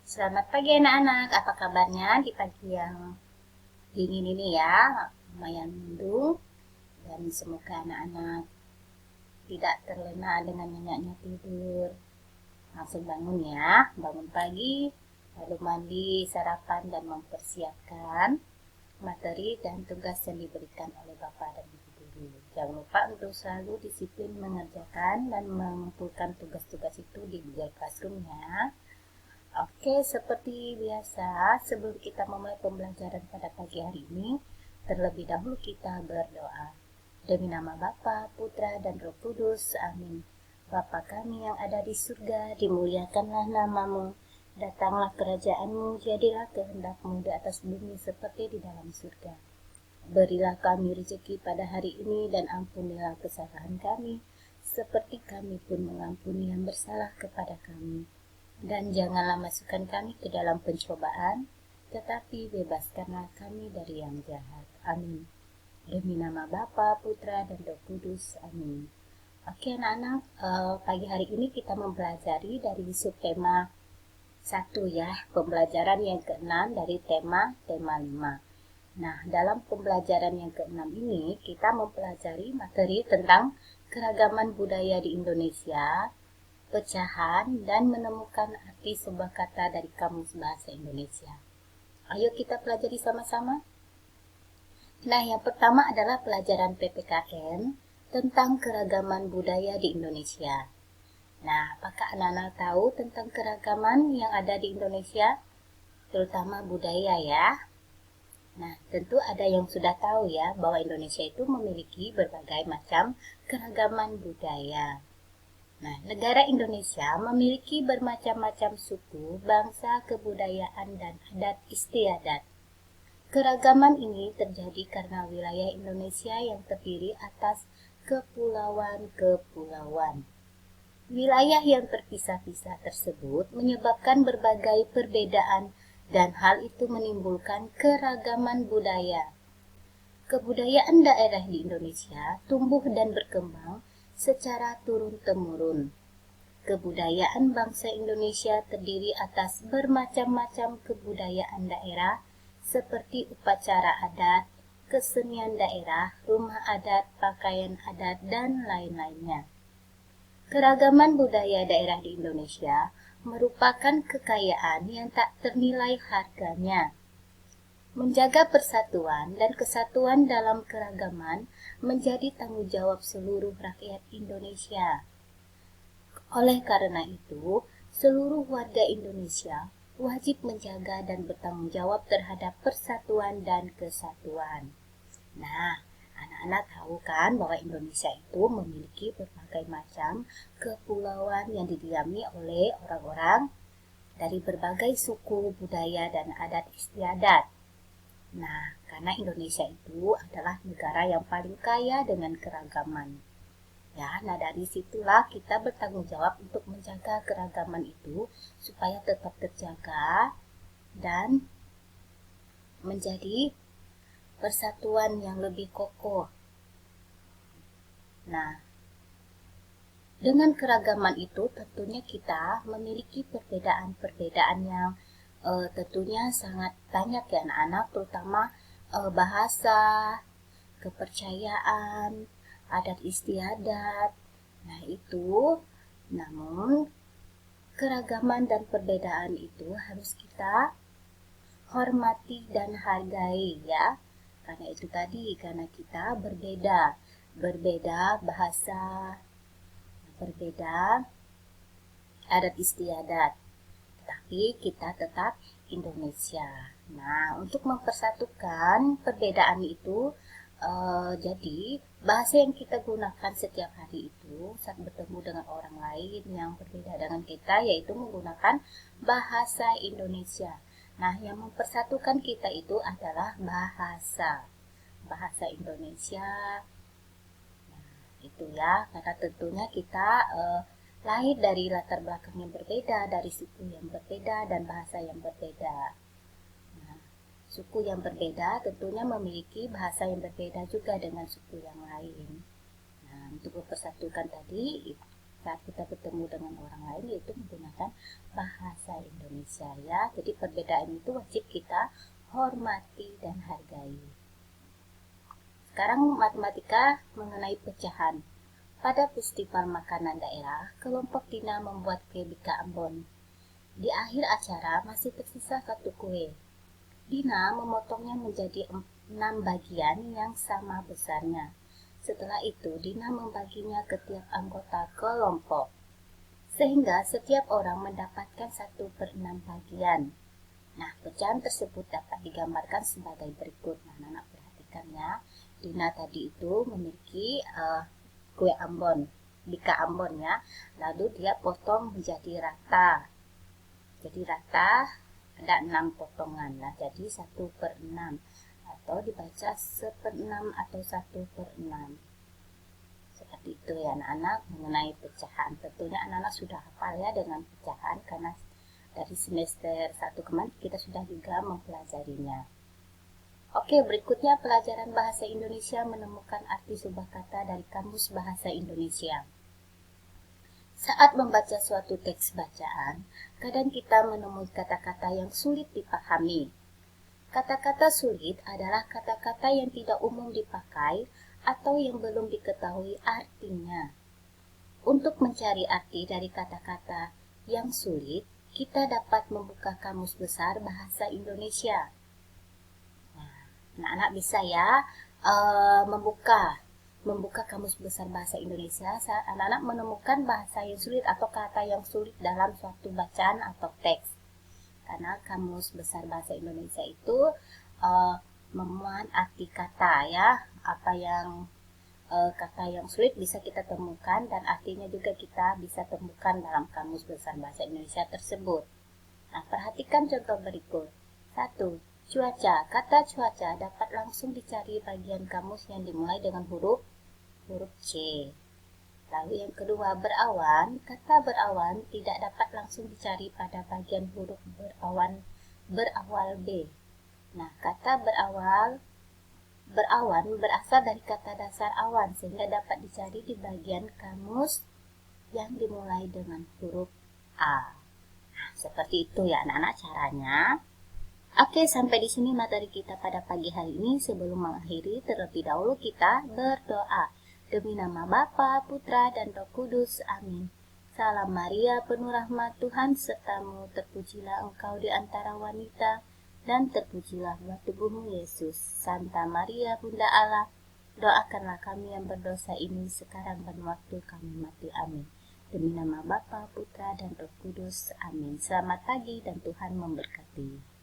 Selamat pagi anak-anak, apa kabarnya di pagi yang dingin ini ya? Lumayan mendung dan semoga anak-anak tidak terlena dengan nyenyaknya tidur. Langsung bangun ya, bangun pagi, lalu mandi, sarapan dan mempersiapkan materi dan tugas yang diberikan oleh Bapak dan Ibu guru. Jangan lupa untuk selalu disiplin mengerjakan dan mengumpulkan tugas-tugas itu di Google Classroom ya. Oke, seperti biasa, sebelum kita memulai pembelajaran pada pagi hari ini, terlebih dahulu kita berdoa. Demi nama Bapa, Putra, dan Roh Kudus, amin. Bapa kami yang ada di surga, dimuliakanlah namamu. Datanglah kerajaanmu, jadilah kehendakmu di atas bumi seperti di dalam surga. Berilah kami rezeki pada hari ini dan ampunilah kesalahan kami, seperti kami pun mengampuni yang bersalah kepada kami. Dan janganlah masukkan kami ke dalam pencobaan, tetapi bebaskanlah kami dari yang jahat. Amin. Demi nama Bapa, Putra, dan Roh Kudus. Amin. Oke anak-anak, pagi hari ini kita mempelajari dari subtema 1 ya, pembelajaran yang ke-6 dari tema 5. Nah, dalam pembelajaran yang ke-6 ini kita mempelajari materi tentang keragaman budaya di Indonesia, pecahan, dan menemukan arti sebuah kata dari Kamus Bahasa Indonesia. Ayo kita pelajari sama-sama. Nah, yang pertama adalah pelajaran PPKN tentang keragaman budaya di Indonesia. Nah, apakah anak-anak tahu tentang keragaman yang ada di Indonesia? Terutama budaya ya. Nah, tentu ada yang sudah tahu ya bahwa Indonesia itu memiliki berbagai macam keragaman budaya. Nah, negara Indonesia memiliki bermacam-macam suku, bangsa, kebudayaan, dan adat istiadat. Keragaman ini terjadi karena wilayah Indonesia yang terdiri atas kepulauan-kepulauan. Wilayah yang terpisah-pisah tersebut menyebabkan berbagai perbedaan dan hal itu menimbulkan keragaman budaya. Kebudayaan daerah di Indonesia tumbuh dan berkembang secara turun-temurun. Kebudayaan bangsa Indonesia terdiri atas bermacam-macam kebudayaan daerah seperti upacara adat, kesenian daerah, rumah adat, pakaian adat, dan lain-lainnya. Keragaman budaya daerah di Indonesia merupakan kekayaan yang tak ternilai harganya. Menjaga persatuan dan kesatuan dalam keragaman menjadi tanggung jawab seluruh rakyat Indonesia. Oleh karena itu, seluruh warga Indonesia wajib menjaga dan bertanggung jawab terhadap persatuan dan kesatuan. Nah, anak-anak tahu kan bahwa Indonesia itu memiliki berbagai macam kepulauan yang didiami oleh orang-orang dari berbagai suku, budaya, dan adat istiadat. Nah, karena Indonesia itu adalah negara yang paling kaya dengan keragaman. Ya, nah dari situlah kita bertanggung jawab untuk menjaga keragaman itu supaya tetap terjaga dan menjadi persatuan yang lebih kokoh. Nah, dengan keragaman itu tentunya kita memiliki perbedaan-perbedaan yang tentunya sangat banyak ya anak-anak, terutama bahasa, kepercayaan, adat istiadat. Nah, itu namun keragaman dan perbedaan itu harus kita hormati dan hargai ya. Karena itu tadi, karena kita berbeda bahasa, berbeda adat istiadat, tapi kita tetap Indonesia. Nah, untuk mempersatukan perbedaan itu, jadi bahasa yang kita gunakan setiap hari itu saat bertemu dengan orang lain yang berbeda dengan kita, yaitu menggunakan bahasa Indonesia. Nah, yang mempersatukan kita itu adalah bahasa Indonesia. Nah, itu ya, karena tentunya kita lahir dari latar belakang yang berbeda, dari suku yang berbeda, dan bahasa yang berbeda. Nah, suku yang berbeda tentunya memiliki bahasa yang berbeda juga dengan suku yang lain. Nah, untuk mempersatukan tadi, saat kita bertemu dengan orang lain, yaitu menggunakan bahasa Indonesia ya. Jadi perbedaan itu wajib kita hormati dan hargai. Sekarang matematika mengenai pecahan. Pada festival makanan daerah, kelompok Dina membuat kue bika Ambon. Di akhir acara masih tersisa 1 kue. Dina memotongnya menjadi 6 bagian yang sama besarnya. Setelah itu, Dina membaginya ke tiap anggota kelompok, sehingga setiap orang mendapatkan 1/6 bagian. Nah, pecahan tersebut dapat digambarkan sebagai berikut. Nah, anak perhatikan ya. Dina tadi itu memiliki kue Ambon, bika Ambon ya. Lalu dia potong menjadi rata. Jadi rata ada 6 potongan. Nah, jadi 1/6 atau dibaca 1/6 atau 1/6. Seperti itu ya anak-anak mengenai pecahan. Tentunya anak-anak sudah hafal ya dengan pecahan karena dari semester 1 kemarin kita sudah juga mempelajarinya. Oke, berikutnya pelajaran bahasa Indonesia menemukan arti sebuah kata dari Kamus Bahasa Indonesia. Saat membaca suatu teks bacaan, kadang kita menemui kata-kata yang sulit dipahami. Kata-kata sulit adalah kata-kata yang tidak umum dipakai atau yang belum diketahui artinya. Untuk mencari arti dari kata-kata yang sulit, kita dapat membuka Kamus Besar Bahasa Indonesia. Nah, anak-anak bisa ya membuka Kamus Besar Bahasa Indonesia saat anak-anak menemukan bahasa yang sulit atau kata yang sulit dalam suatu bacaan atau teks. Karena Kamus Besar Bahasa Indonesia itu memuat arti kata ya, apa yang kata yang sulit bisa kita temukan dan artinya juga kita bisa temukan dalam Kamus Besar Bahasa Indonesia tersebut. Nah, perhatikan contoh berikut. 1. Cuaca. Kata cuaca dapat langsung dicari bagian kamus yang dimulai dengan huruf C. Lalu yang kedua, berawan. Kata berawan tidak dapat langsung dicari pada bagian huruf berawal B. Nah, kata berawan berasal dari kata dasar awan sehingga dapat dicari di bagian kamus yang dimulai dengan huruf A. Nah, seperti itu ya anak-anak caranya. Oke, sampai di sini materi kita pada pagi hari ini. Sebelum mengakhiri, terlebih dahulu kita berdoa. Demi nama Bapa, Putra, dan Roh Kudus. Amin. Salam Maria, penuh rahmat Tuhan sertamu, terpujilah engkau di antara wanita, dan terpujilah buah tubuhmu Yesus. Santa Maria, Bunda Allah, doakanlah kami yang berdosa ini sekarang dan waktu kami mati. Amin. Demi nama Bapa, Putra, dan Roh Kudus. Amin. Selamat pagi dan Tuhan memberkati.